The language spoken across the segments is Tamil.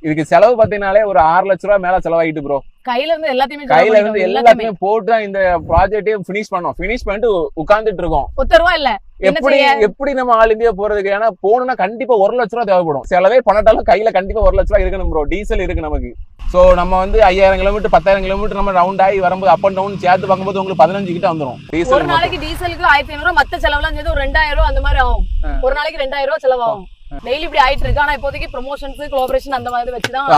இதுக்கு செலவு பாத்தீங்கன்னாலே ஒரு 6 லட்ச ரூபாய் மேல செலவாயிட்டு ப்ரோ. கையில இருந்து எல்லாத்தையுமே போட்டு தான் இந்த ப்ராஜெக்டே பினிஷ் பண்ணிட்டு உட்கார்ந்துட்டு இருக்கோம். ₹1 இல்ல எப்படி நம்ம ஆல் இந்தியா போறதுக்கு? ஏன்னா போகணும்னா கண்டிப்பா 1 லட்ச ரூபாய் தேவைப்படும். செலவே பண்ணட்டாலும் கையில கண்டிப்பா 1 லட்ச ரூபாய் இருக்கணும் ப்ரோ. டீசல் இருக்கு நமக்கு. சோ நம்ம வந்து 5000 கிலோமீட்டர் 10000 கிலோமீட்டர் நம்ம ரவுண்ட் ஆகி வரும்போது அப் அண்ட் டவுன் சேர்த்து பார்க்கும்போது உங்களுக்கு 15 கிட்ட வந்துடும். ஒரு நாளைக்கு டீசலுக்கு 1500 மத்த செலவுலாம் சேர்த்து ஒரு 2000 அந்த மாதிரி ஆகும். ஒரு நாளைக்கு 2000 செலவாகும். டெய்லி இப்படி ஆயிட்டு இருக்கு. ஆனா இப்போதைக்கு ப்ரொமோஷன்ஸ் கோஆபரேஷன் அந்த மாதிரி வச்சுதான்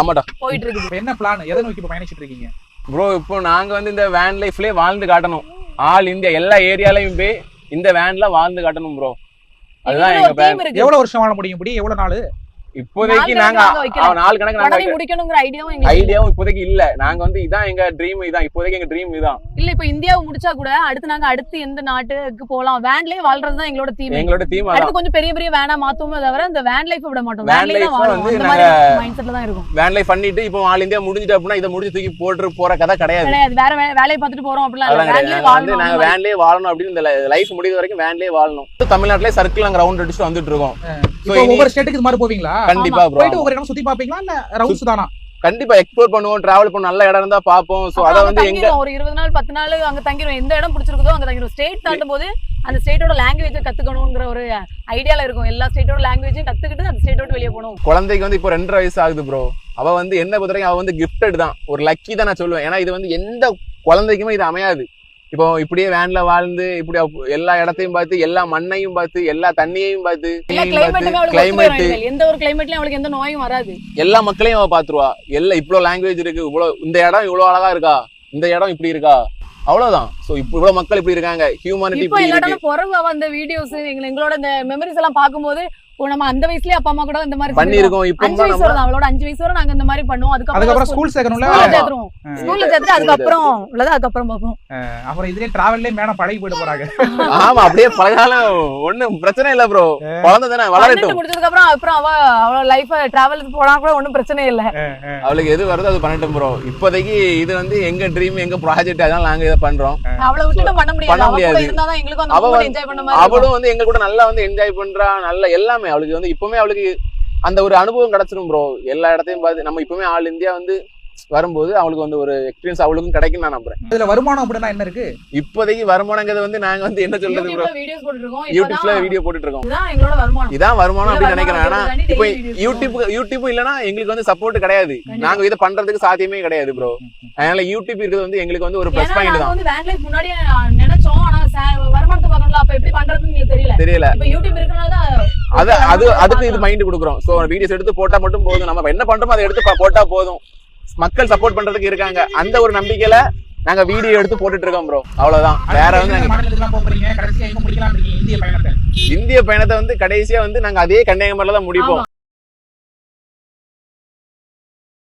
போயிட்டு இருக்கு. என்ன பிளான்? எதை நோக்கி பயணிச்சிட்டு இருக்கீங்க ப்ரோ? இப்போ நாங்க வந்து இந்த வேன் லைஃப்லயே வாழ்ந்து காட்டணும். ஆல் இந்தியா எல்லா ஏரியாலையும் போய் இந்த வேன்ல வாழ்ந்து காட்டணும் ப்ரோ. அதுதான் எங்க பிளான். எவ்வளவு வருஷம் வாழ முடியும்? இப்படி எவ்வளவு நாள்? இப்போதைக்கு நாங்க 4 கணக்கு நாங்க முடிக்கணும்ங்கற ஐடியாவும் இப்போதைக்கு இல்ல. நாங்க வந்து இதான் எங்க ட்ரீம். இதான் இப்போதைக்கு எங்க ட்ரீம் இதான். இல்ல இப்போ இந்தியாவை முடிச்சா கூட அடுத்து எந்த நாட்டுக்கு போலாம்? வேன்லயே வாழ்றது தான் எங்களோட தீம். அடுத்து கொஞ்சம் பெரிய பெரிய வேனா மாத்துவோமே தவிர இந்த வேன் லைஃப் விட மாட்டோம். வேன்லயே தான் வாழ்வோம். அந்த மாதிரி மைண்ட் செட்ல தான் இருக்கும். வேன் லைஃப் பண்ணிட்டு இப்போ ஆல் இந்தியா முடிஞ்சிட்டு அப்படினா இத முடிஞ்சு தூக்கி போட்டு போற கதை கிடையாது. வேற வேலைய பார்த்துட்டு போறோம் அப்படிலாம் இல்ல. வேன்லயே வாழணும். நாங்க வேன்லயே வாழணும் அப்படி இந்த லைஃப் முடியற வரைக்கும் வேன்லயே வாழணும். தமிழ்நாட்டுல சர்க்கிள் அங்க ரவுண்ட் அடிச்சிட்டு வந்துட்டு இருக்கோம். சோ ஒவ்வொரு ஸ்டேட்டுக்கு இது மாதிரி போவீங்களா? கண்டிப்பா ப்ரோ. ஒவ்வொரு இடம் சுத்தி பாப்பீங்களா இல்ல ரவுண்ட்ஸ் தானா? கண்டிப்பா எக்ஸ்ப்ளோர் பண்ணுவோம், டிராவல் பண்ணுவோம், நல்ல இடம் இருந்தா பாப்போம். சோ அத வந்து எங்க ஒரு 20 நாள் 10 நாள் அங்க தங்கிரோம். எந்த இடம் பிடிச்சிருக்கோ அங்க தங்கிரோம். ஸ்டேட் தாண்டும் போது அந்த ஸ்டேட்டோட லாங்குவேஜை கத்துக்கணும்ங்கற ஒரு ஐடியால இருக்கும். எல்லா ஸ்டேட்டோட லாங்குவேஜையும் கத்துக்கிட்டு அந்த ஸ்டேட்டோட வெளிய போணும். குழந்தைக்கு வந்து இப்போ 2.5 வயசு ஆகுது ப்ரோ. அவ வந்து என்ன பொறுத்தவரைக்கும் அவ வந்து கிஃப்டட் தான், ஒரு லக்கி தான் நான் சொல்லுவேன். ஏன்னா இது வந்து எந்த குழந்தைக்குமே இது அமையாது. இப்போ இப்படியே வேன்ல வாழ்ந்து இப்படி எல்லா இடத்தையும் பார்த்து, எல்லா மண்ணையும் பார்த்து, எல்லா தண்ணியையும் பார்த்து, கிளைமேட் எந்த ஒரு கிளைமேட்லயும் அவளுக்கு எந்த நோயும் வராது. எல்லா மக்களையும் அவ பாத்துருவா. எல்லாம் இவ்வளவு லாங்குவேஜ் இருக்கு, இவ்வளவு இந்த இடம் இவ்வளவு அழகா இருக்கா, இந்த இடம் இப்படி இருக்கா, அவ்வளவுதான். சோ இப்போ இவ்வளவு மக்கள் இப்படி இருக்காங்க, ஹியூமனிட்டி இப்படி இருக்கு. பொறவு அந்த வீடியோஸ் எங்களோட இந்த மெமரிஸ் எல்லாம் பாக்கும்போது நம்ம அந்த வயசுலயே அப்பா அம்மா கூட இந்த மாதிரி பண்ணிருக்கோம். இப்போ அவளோட 5 வயசு வரை நாங்க இந்த மாதிரி பண்ணுவோம். அதுக்கப்புறம் ஸ்கூல் சேர்க்கணும்ல, ஸ்கூல்ல சேர்த்து அதுக்கப்புறம் பாப்போம். அப்புறம் இதுலயே டிராவல்லே மேடம் பழகி போயிட்டு போறாங்க. ஆமா, அப்படியே பழகாலும் ஒண்ணும் பிரச்சனை இல்ல ப்ரோ. குழந்தை தானே வளரட்டும். முடிச்சதுக்கு அப்புறம் அவளோட லைஃப் டிராவல் போனா கூட ஒண்ணும் பிரச்சனை இல்ல. அவளுக்கு எது வருதோ அது பண்ணட்டும் ப்ரோ. இப்போதைக்கு இது வந்து எங்க ட்ரீம், எங்க ப்ராஜெக்ட், அதனால நாங்க இதை பண்றோம். அவளை விட்டுட்டு பண்ண முடியாது. அவளும் வந்து எங்க கூட நல்லா வந்து என்ஜாய் பண்றா. நல்ல எல்லாமே அவளுக்கு வந்து இப்பவுமே அவளுக்கு அந்த ஒரு அனுபவம் கிடைச்சிடும் ப்ரோ. எல்லா இடத்தையும் பார்த்து நம்ம இப்பவுமே ஆல் இந்தியா வந்து வரும்போது அவளுக்கு வந்து ஒரு எக்ஸ்பீரியன்ஸ் அவளுக்கும் கிடைக்கும் நான் நம்புறேன். இதுல வருமானம் அப்படின்னா என்ன இருக்கு? இப்போதைக்கு வருமானங்கிறது வந்து நாங்க வந்து என்ன சொல்றது ப்ரோ, யூடியூப்ல வீடியோ போட்டுட்டு இருக்கோம். இதான் வருமானம் அப்படின்னு நினைக்கிறேன். ஆனா இப்போ யூடியூப் இல்லைன்னா எங்களுக்கு வந்து சப்போர்ட் கிடையாது. நாங்க இதை பண்றதுக்கு சாத்தியமே கிடையாது ப்ரோ. அதனால யூடியூப் இருக்கிறது வந்து எங்களுக்கு வந்து ஒரு பிளஸ் பாயிண்ட் தான். தெரியல அதுக்கு இது மைண்ட் கொடுக்குறோம். சோ வீடியோஸ் எடுத்து போட்டா மட்டும் போதும். நம்ம என்ன பண்றோமோ அதை எடுத்து போட்டா போதும். மக்கள் சப்போர்ட் பண்றதுக்கு இருக்காங்க. அந்த ஒரு நம்பிக்கையில நாங்க வீடியோ எடுத்து போட்டுட்டு இருக்கோம் ப்ரோ. அவ்வளவுதான். வேற வந்து இந்திய பயணத்தை வந்து கடைசியா வந்து நாங்க அதே கன்னியாகுமரியில தான் முடிப்போம்.